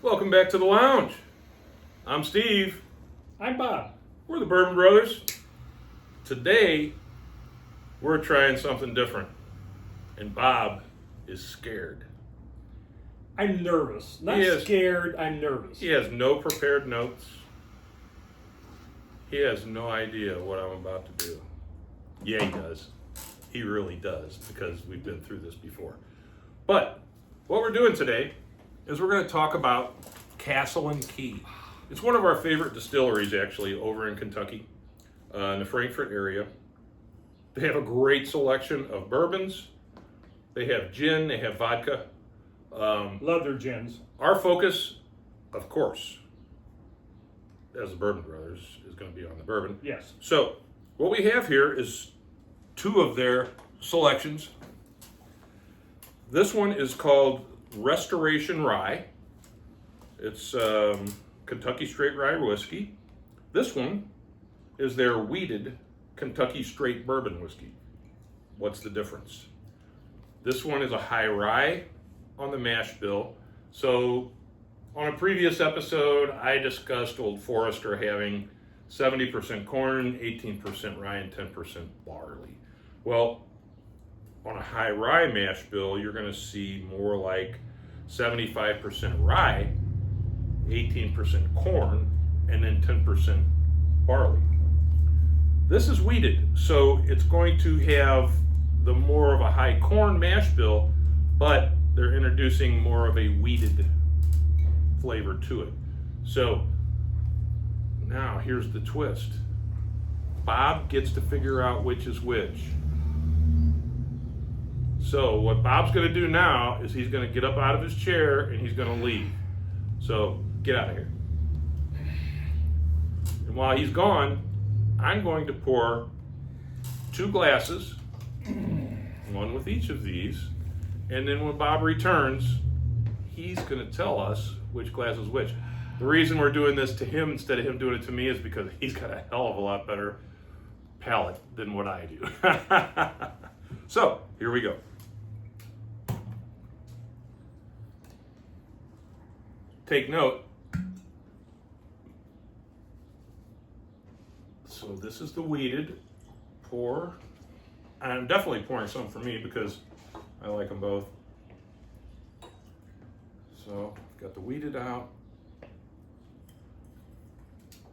Welcome back to the lounge. I'm Steve. I'm Bob. We're the Bourbon Brothers. Today, we're trying something different. And Bob is scared. I'm nervous. Not scared, I'm nervous. He has no prepared notes. He has no idea what I'm about to do. Yeah, he does. He really does, because we've been through this before. But what we're doing today is we're going to talk about Castle and Key. It's one of our favorite distilleries, actually, over in Kentucky, in the Frankfort area. They have a great selection of bourbons. They have gin, they have vodka. Love their gins. Our focus, of course, as the Bourbon Brothers, is going to be on the bourbon. Yes. So, what we have here is two of their selections. This one is called Restoration Rye. It's Kentucky Straight Rye Whiskey. This one is their wheated Kentucky Straight Bourbon Whiskey. What's the difference? This one is a high rye on the mash bill. So on a previous episode, I discussed Old Forester having 70% corn, 18% rye, and 10% barley. Well, on a high rye mash bill, you're going to see more like 75% rye, 18% corn, and then 10% barley. This is wheated, so it's going to have the more of a high corn mash bill, but they're introducing more of a wheated flavor to it. So now here's the twist. Bob gets to figure out which is which. So what Bob's going to do now is he's going to get up out of his chair and he's going to leave. So get out of here. And while he's gone, I'm going to pour 2 glasses, one with each of these, and then when Bob returns, he's going to tell us which glass is which. The reason we're doing this to him instead of him doing it to me is because he's got a hell of a lot better palate than what I do. So, here we go. Take note. So this is the wheated pour. I'm definitely pouring some for me because I like them both. So, got the wheated out.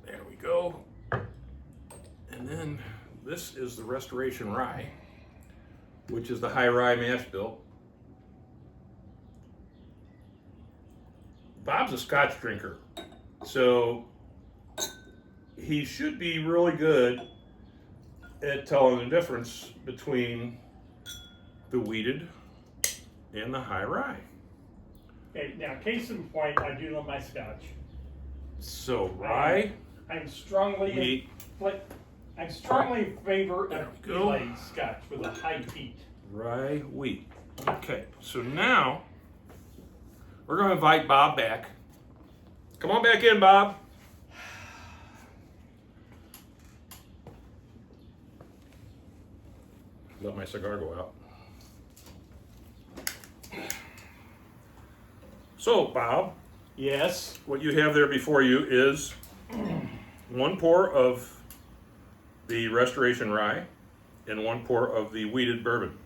There we go. And then this is the Restoration Rye, which is the high rye mash bill. Bob's a Scotch drinker, so he should be really good at telling the difference between the wheated and the high rye. Okay, now case in point, I do love my Scotch. So rye, I'm strongly in favor of delayed Scotch with a high peat. Rye, wheat. Okay, so now we're going to invite Bob back. Come on back in, Bob. Let my cigar go out. So, Bob. Yes. What you have there before you is 1 pour of the Restoration Rye and 1 pour of the wheated bourbon.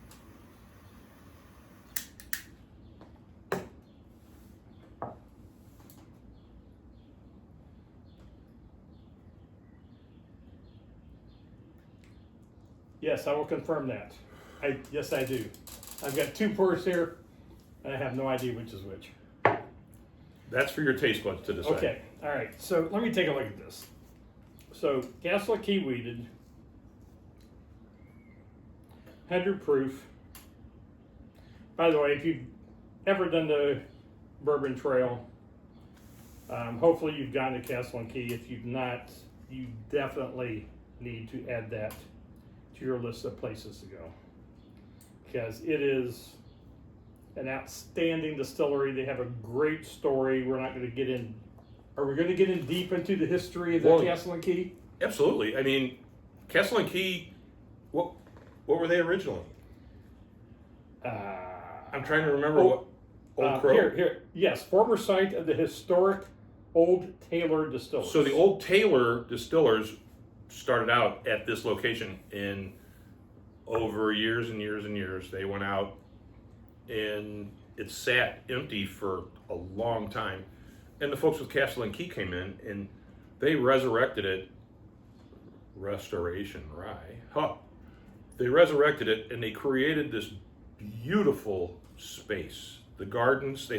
Yes, I will confirm that. Yes, I do. I've got 2 pours here, and I have no idea which is which. That's for your taste buds to decide. Okay, all right. So let me take a look at this. So Castle and Key wheated, 100 proof. By the way, if you've ever done the Bourbon Trail, hopefully you've gone to Castle and Key. If you've not, you definitely need to add that to your list of places to go, because it is an outstanding distillery. They have a great story. We're not going to get in. Are we going to get in deep into the history of the Castle and Key? Absolutely. I mean, Castle and Key, what were they originally? I'm trying to remember what. Old Crow? Here. Yes, former site of the historic Old Taylor Distillery. So the Old Taylor distillers started out at this location, and over years and years and years, they went out, and it sat empty for a long time. And the folks with Castle and Key came in, and they resurrected it. Restoration Rye. Huh. They resurrected it, and they created this beautiful space. The gardens,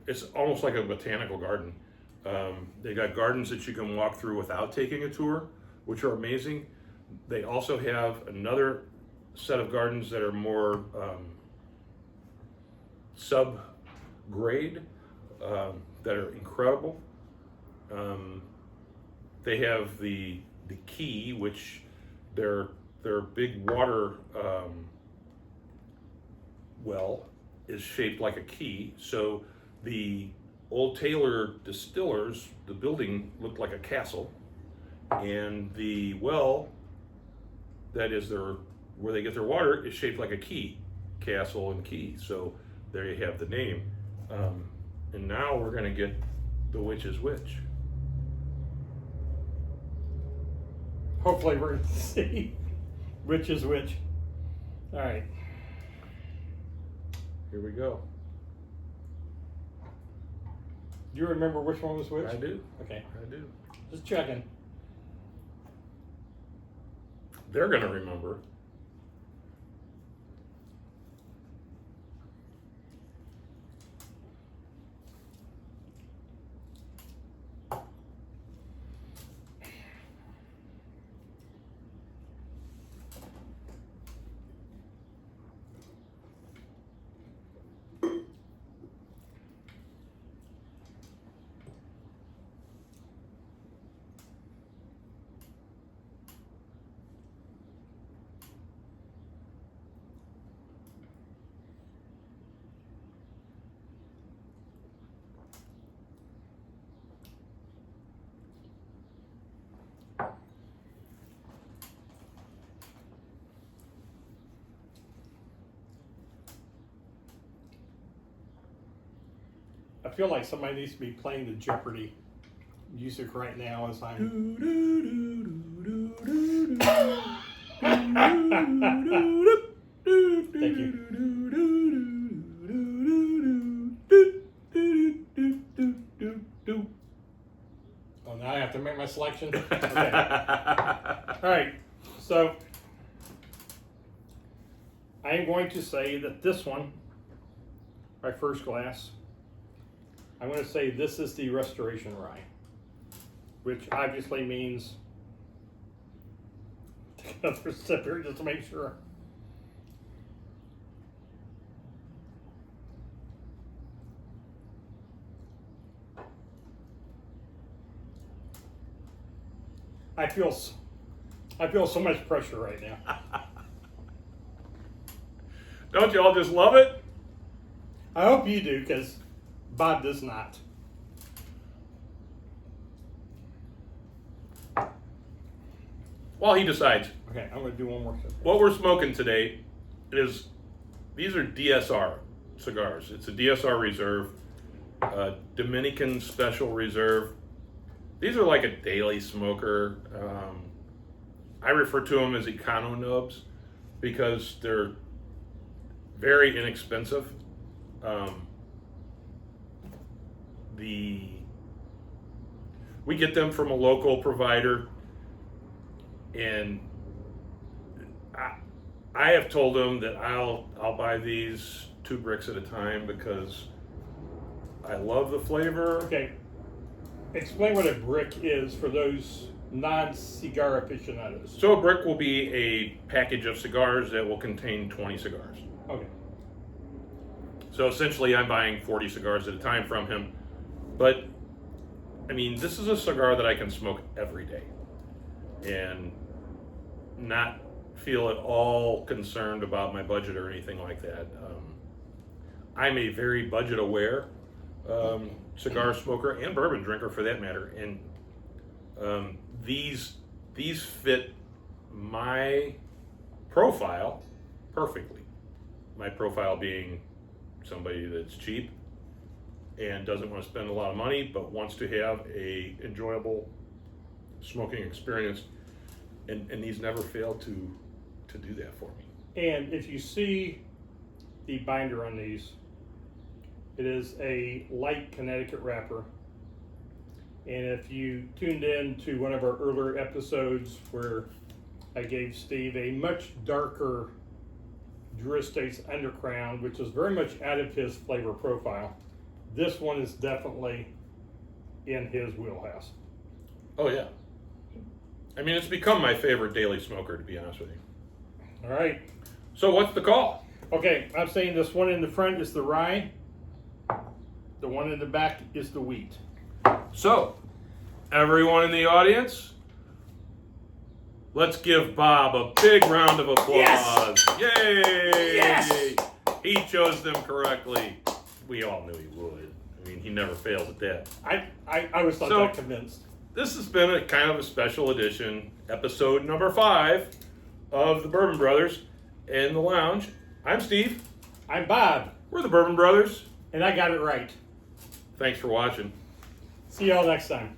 it's almost like a botanical garden. They got gardens that you can walk through without taking a tour, which are amazing. They also have another set of gardens that are more sub-grade, that are incredible. They have the Key, which their big water well is shaped like a key. So the Old Taylor distillers, the building looked like a castle, and the well that is where they get their water is shaped like a key, castle and key. So there you have the name. And now we're going to get the which is which. Hopefully we're going to see which is which. All right. Here we go. Do you remember which one was which? I do. Okay. I do. Just checking. They're going to remember. I feel like somebody needs to be playing the Jeopardy music right now as I'm. Thank you. Oh, now I have to make my selection. Okay. All right. So I am going to say that this one, my first glass, I'm going to say this is the Restoration Rye, which obviously means take another sip here just to make sure. I feel so much pressure right now. Don't you all just love it? I hope you do, because Bob does not. While he decides. Okay, I'm going to do one more sip. What we're smoking today is, these are DSR cigars. It's a DSR Reserve, Dominican Special Reserve. These are like a daily smoker. I refer to them as econo nubs because they're very inexpensive. We get them from a local provider, and I have told them that I'll buy these 2 bricks at a time because I love the flavor. Okay, explain what a brick is for those non-cigar aficionados. So a brick will be a package of cigars that will contain 20 cigars. Okay. So essentially I'm buying 40 cigars at a time from him. But I mean, this is a cigar that I can smoke every day and not feel at all concerned about my budget or anything like that. I'm a very budget aware cigar smoker and bourbon drinker for that matter. And these fit my profile perfectly. My profile being somebody that's cheap and doesn't want to spend a lot of money, but wants to have a enjoyable smoking experience. And these never fail to do that for me. And if you see the binder on these, it is a light Connecticut wrapper. And if you tuned in to one of our earlier episodes where I gave Steve a much darker Drew Estates Undercrown, which is very much out of his flavor profile, this one is definitely in his wheelhouse. Oh yeah. I mean, it's become my favorite daily smoker, to be honest with you. All right. So what's the call? Okay, I'm saying this one in the front is the rye. The one in the back is the wheat. So, everyone in the audience, let's give Bob a big round of applause. Yes! Yay! Yes! He chose them correctly. We all knew he would. I mean, he never failed at that. I was not that convinced. This has been a kind of a special edition, episode number 5 of the Bourbon Brothers in the Lounge. I'm Steve. I'm Bob. We're the Bourbon Brothers. And I got it right. Thanks for watching. See y'all next time.